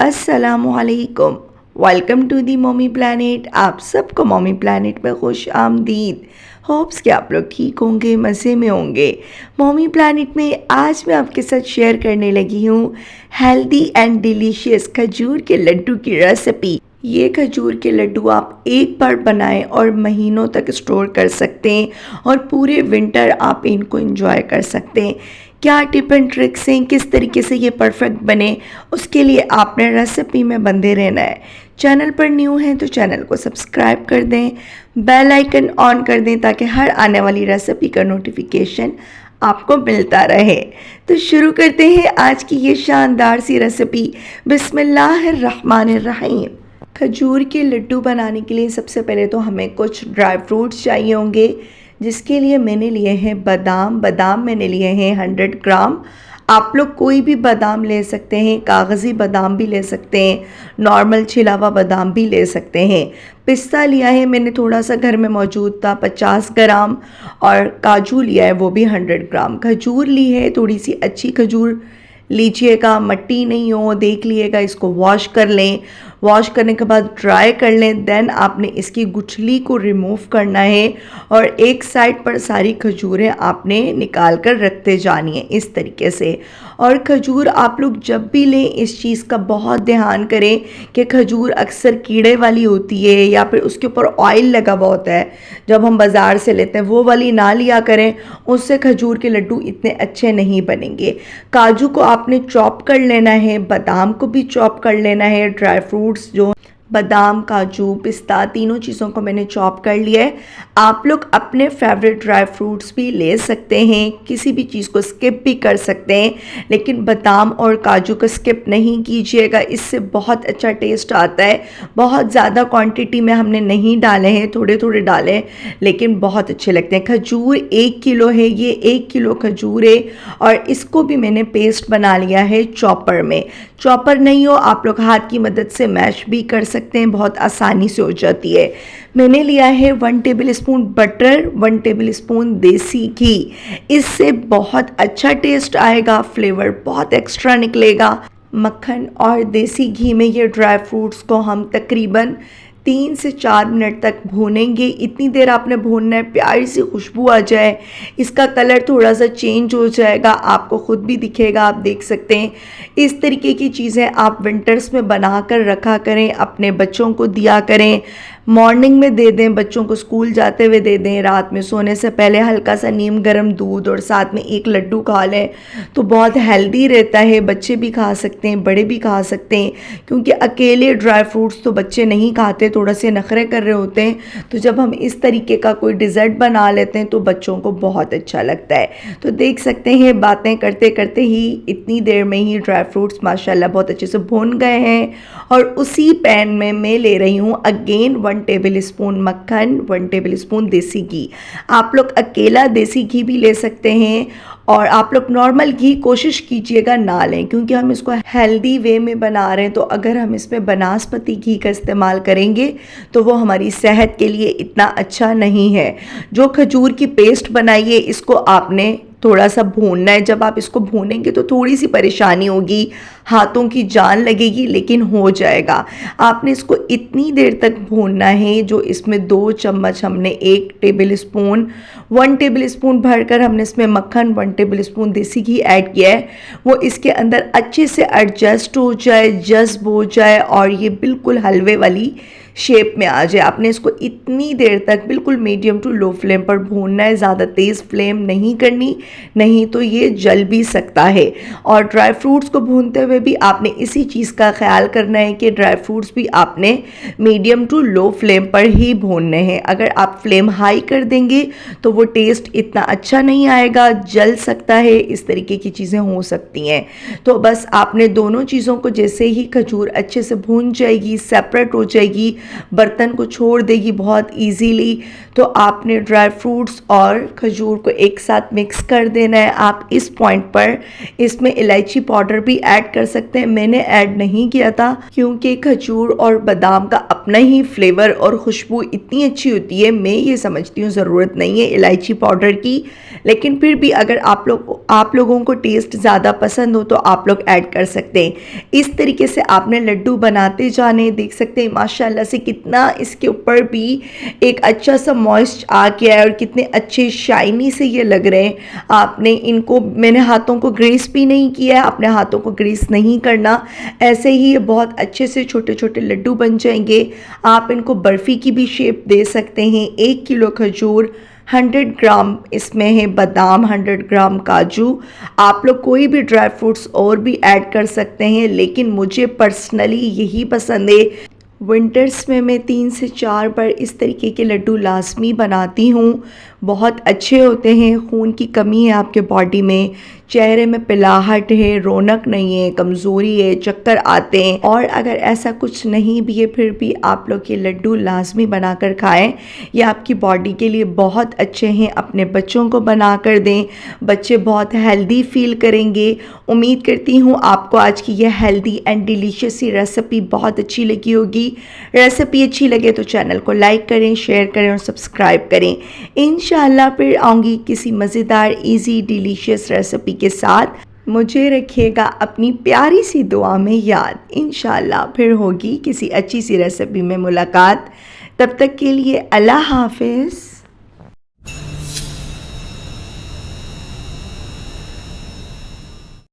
अस्सलामुअलैकुम। Welcome to the Mommy Planet. आप सबको मॉमी प्लानट में खुश आमदीद। होप्स कि आप लोग ठीक होंगे, मज़े में होंगे। मॉमी प्लानट में आज मैं आपके साथ शेयर करने लगी हूँ हेल्दी एंड डिलीशियस खजूर के लड्डू की रेसिपी। ये खजूर के लड्डू आप एक बार बनाएं और महीनों तक स्टोर कर सकते हैं और पूरे विंटर आप इनको एंजॉय कर सकते हैं। क्या टिप एंड ट्रिक्स हैं, किस तरीके से ये परफेक्ट बने, उसके लिए आपने रेसिपी में बंधे रहना है। चैनल पर न्यू हैं तो चैनल को सब्सक्राइब कर दें, बेल आइकन ऑन कर दें ताकि हर आने वाली रेसिपी का नोटिफिकेशन आपको मिलता रहे। तो शुरू करते हैं आज की ये शानदार सी रेसिपी। बिस्मिल्लाहिर्रहमानिर्रहीम। खजूर के लड्डू बनाने के लिए सबसे पहले तो हमें कुछ ड्राई फ्रूट्स चाहिए होंगे, जिसके लिए मैंने लिए हैं बादाम मैंने लिए हैं 100 ग्राम। आप लोग कोई भी बादाम ले सकते हैं, कागज़ी बादाम भी ले सकते हैं, नॉर्मल छिला हुआ बादाम भी ले सकते हैं। पिस्ता लिया है मैंने, थोड़ा सा घर में मौजूद था, 50 ग्राम। और काजू लिया है, वो भी 100 ग्राम। खजूर ली है, थोड़ी सी अच्छी खजूर लीजिएगा, मट्टी नहीं हो, देख लीजिएगा। इसको वॉश कर लें, वॉश करने के बाद ड्राई कर लें। देन आपने इसकी गुठली को रिमूव करना है और एक साइड पर सारी खजूरें आपने निकाल कर रखते जानी है इस तरीके से। और खजूर आप लोग जब भी लें इस चीज़ का बहुत ध्यान करें कि खजूर अक्सर कीड़े वाली होती है या फिर उसके ऊपर ऑयल लगा हुआ होता है जब हम बाज़ार से लेते हैं, वो वाली ना लिया करें, उससे खजूर के लड्डू इतने अच्छे नहीं बनेंगे। काजू को आपने चॉप कर लेना है, बादाम को भी चॉप कर लेना है। ड्राई फ्रूट्स जो बादाम, काजू, पिस्ता, तीनों चीज़ों को मैंने चॉप कर लिया है। आप लोग अपने फेवरेट ड्राई फ्रूट्स भी ले सकते हैं, किसी भी चीज़ को स्किप भी कर सकते हैं, लेकिन बादाम और काजू को स्किप नहीं कीजिएगा, इससे बहुत अच्छा टेस्ट आता है। बहुत ज़्यादा क्वांटिटी में हमने नहीं डाले हैं, थोड़े थोड़े डाले हैं, लेकिन बहुत अच्छे लगते हैं। खजूर 1 किलो है, ये 1 किलो खजूर है और इसको भी मैंने पेस्ट बना लिया है चॉपर में। चॉपर नहीं हो आप लोग हाथ की मदद से मैश भी कर सकते हैं, बहुत आसानी से हो जाती है। मैंने लिया है 1 table spoon butter, 1 table spoon देसी घी। इससे बहुत अच्छा टेस्ट आएगा, फ्लेवर बहुत एक्स्ट्रा निकलेगा। मक्खन और देसी घी में ये ड्राई फ्रूट्स को हम तकरीबन 3 से 4 मिनट तक भूनेंगे। इतनी देर आपने भूनना है, प्यारी सी खुशबू आ जाए, इसका कलर थोड़ा सा चेंज हो जाएगा, आपको ख़ुद भी दिखेगा, आप देख सकते हैं। इस तरीके की चीज़ें आप विंटर्स में बना कर रखा करें, अपने बच्चों को दिया करें। मॉर्निंग में दे दें, बच्चों को स्कूल जाते हुए दे दें। रात में सोने से पहले हल्का सा नीम गर्म दूध और साथ में एक लड्डू खा लें तो बहुत हेल्दी रहता है। बच्चे भी खा सकते हैं, बड़े भी खा सकते हैं, क्योंकि अकेले ड्राई फ्रूट्स तो बच्चे नहीं खाते, थोड़ा से नखरे कर रहे होते हैं। तो जब हम इस तरीके का कोई डिज़र्ट बना लेते हैं तो बच्चों को बहुत अच्छा लगता है। तो देख सकते हैं बातें करते करते ही इतनी देर में ही ड्राई फ्रूट्स माशाल्लाह बहुत अच्छे से भून गए हैं। और उसी पैन में मैं ले रही हूँ अगेन 1 टेबल स्पून मक्खन, 1 टेबल स्पून देसी घी। आप लोग अकेला देसी घी भी ले सकते हैं और आप लोग नॉर्मल घी कोशिश कीजिएगा ना लें, क्योंकि हम इसको हेल्दी वे में बना रहे हैं। तो अगर हम इसमें बनास्पति घी का इस्तेमाल करेंगे तो वो हमारी सेहत के लिए इतना अच्छा नहीं है। जो खजूर की पेस्ट बनाइए इसको आपने थोड़ा सा भूनना है। जब आप इसको भूनेंगे तो थोड़ी सी परेशानी होगी, हाथों की जान लगेगी, लेकिन हो जाएगा। आपने इसको इतनी देर तक भूनना है जो इसमें 2 चम्मच हमने 1 टेबल स्पून 1 टेबल स्पून भरकर हमने इसमें मक्खन, 1 टेबल स्पून देसी घी ऐड किया है, वो इसके अंदर अच्छे से एडजस्ट हो जाए, जज्ब हो जाए और ये बिल्कुल हलवे वाली शेप में आ जाए। आपने इसको इतनी देर तक बिल्कुल मीडियम टू लो फ्लेम पर भूनना है, ज़्यादा तेज़ फ्लेम नहीं करनी, नहीं तो ये जल भी सकता है। और ड्राई फ्रूट्स को भूनते हुए भी आपने इसी चीज़ का ख्याल करना है कि ड्राई फ्रूट्स भी आपने मीडियम टू लो फ्लेम पर ही भूनने हैं। अगर आप फ्लेम हाई कर देंगे तो वो टेस्ट इतना अच्छा नहीं आएगा, जल सकता है, इस तरीके की चीज़ें हो सकती हैं। तो बस आपने दोनों चीज़ों को जैसे ही खजूर अच्छे से भून जाएगी, सेपरेट हो जाएगी, बर्तन को छोड़ देगी बहुत इजीली। तो आपने ड्राई फ्रूट्स और खजूर को एक साथ मिक्स कर देना है। आप इस पॉइंट पर इसमें इलायची पाउडर भी ऐड कर सकते हैं, मैंने ऐड नहीं किया था क्योंकि खजूर और बादाम का अपना ही फ्लेवर और खुशबू इतनी अच्छी होती है, मैं ये समझती हूँ ज़रूरत नहीं है इलायची पाउडर की। लेकिन फिर भी अगर आप लोगों को टेस्ट ज़्यादा पसंद हो तो आप लोग ऐड कर सकते हैं। इस तरीके से आपने लड्डू बनाते जाने, देख सकते हैं माशाल्लाह से कितना इसके ऊपर भी एक अच्छा सा मॉइस्ट आ गया है और कितने अच्छे शाइनी से ये लग रहे हैं। आपने इनको, मैंने हाथों को ग्रीस भी नहीं किया है, अपने हाथों को ग्रीस नहीं करना, ऐसे ही ये बहुत अच्छे से छोटे छोटे लड्डू बन जाएंगे। आप इनको बर्फ़ी की भी शेप दे सकते हैं। 1 किलो खजूर, 100 ग्राम इसमें है बादाम, 100 ग्राम काजू, आप लोग कोई भी ड्राई फ्रूट्स और भी ऐड कर सकते हैं, लेकिन मुझे पर्सनली यही पसंद है। विंटर्स में मैं 3 से 4 बार इस तरीके के लड्डू लाजमी बनाती हूँ, बहुत अच्छे होते हैं। खून की कमी है आपके बॉडी में, चेहरे में पिलाहट है, रौनक नहीं है, कमज़ोरी है, चक्कर आते हैं, और अगर ऐसा कुछ नहीं भी है फिर भी आप लोग ये लड्डू लाजमी बनाकर खाएं, ये आपकी बॉडी के लिए बहुत अच्छे हैं। अपने बच्चों को बनाकर दें, बच्चे बहुत हेल्दी फील करेंगे। उम्मीद करती हूँ आपको आज की ये healthy and delicious sea recipe बहुत अच्छी लगी होगी। रेसिपी अच्छी लगे तो चैनल को लाइक करें, शेयर करें और सब्सक्राइब करें। इंशाल्लाह फिर आऊँगी किसी मज़ेदार इजी डिलीशियस रेसिपी के साथ। मुझे रखिएगा अपनी प्यारी सी दुआ में याद। इंशाल्लाह फिर होगी किसी अच्छी सी रेसिपी में मुलाकात। तब तक के लिए अल्लाह हाफिज़।